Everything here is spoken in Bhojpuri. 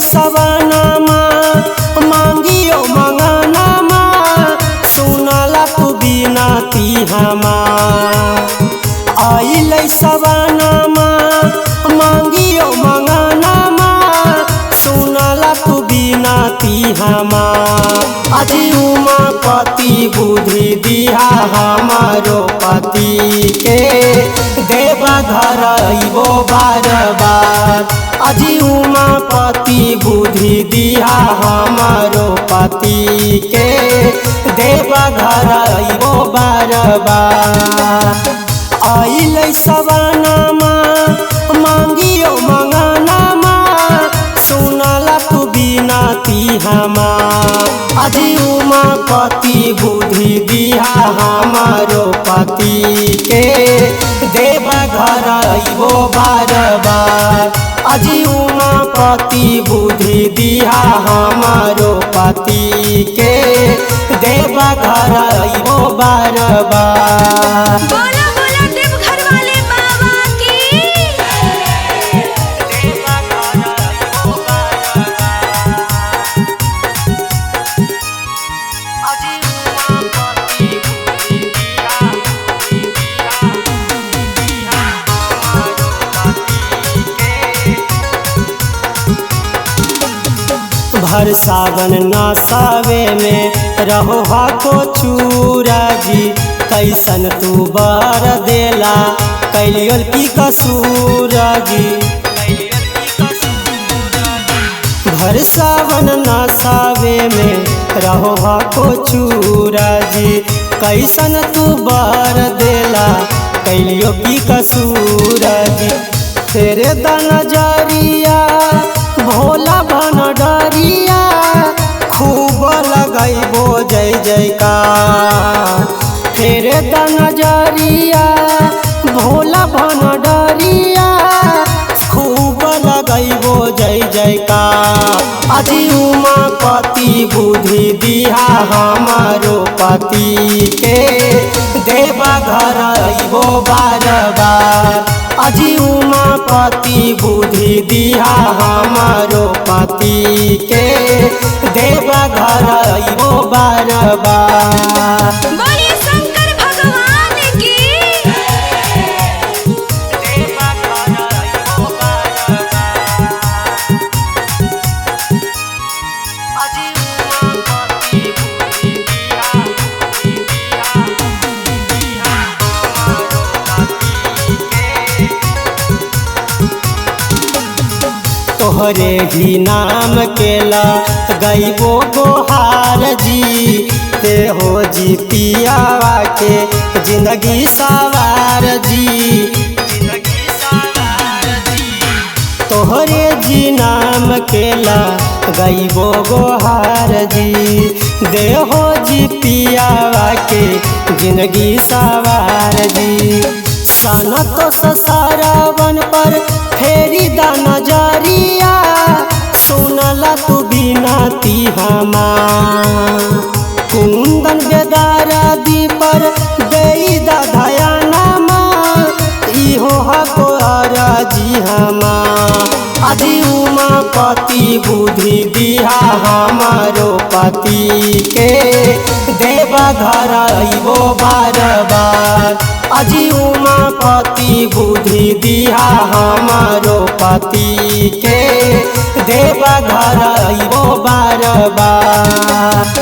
सवनमा मांगियो मंगनमा सुनला तू बिनती हमार। आइले सवनमा मांगियो मंगनमा सुनला तू बिनती हमार। अजी उमापति बुद्धि दिया हमारो पति के देवा घर अइबो बार बार। अजी उमापति बुद्धि दिया हमारो पति के देवा घर अइबो बार बार। आइले सवनमा मांगियो मंगनमा सुनला तू बिनती हमार। अजी उमापति बुद्धि दिया हमारो पति के देवा घर अइबो बार बार। अजी उमापति बुद्धि दिया हमारो पति के देवा घर अइबो बार बार। बोला बोला देवघर वाले बाबा की। भर सावन नसावे में रहो हाको चूरा जी। कैसन तू बर देला कैलियल की कसूर जी। भर सावन नसावे में रहो हाको चूरा जी। कैसन तू बर देला कैलियो की कसूर जी। तेरे नजरिया भोला भन डरिया खूब लगैबो जय जयकार। तेरे नजरिया भोला भन डरिया खूब लगैबो जय जयकार। अजी उमापति बुद्धि दिया हमारो पति के देवा घर अइबो बार बार। अजी उमापति बुद्धि दिया हमारो पति के देवा घर अइबो बार बार। बोलिए शंकर भगवान की। तोहरे ही नाम केला गईबो गोहार जी। ते हो जी पियावा के जिंदगी सवार जी। तोहरे जी नाम केला गईबो गोहार जी। देहो जी पियावा के जिंदगी सवार जी। सनतो ससारावन पर फेरी दा नजरिया सुनला तू बिनती हमार। कुंदन बेदारा दी पर देई दा धयानमा इहो हको अराजी हमार। अजी उमापति बुद्धि दिया हमारो पति के देवा घर अइबो बार बार। अजी उमापति बुद्धि दिया हमारो पति के देवा घर अइबो बार बार।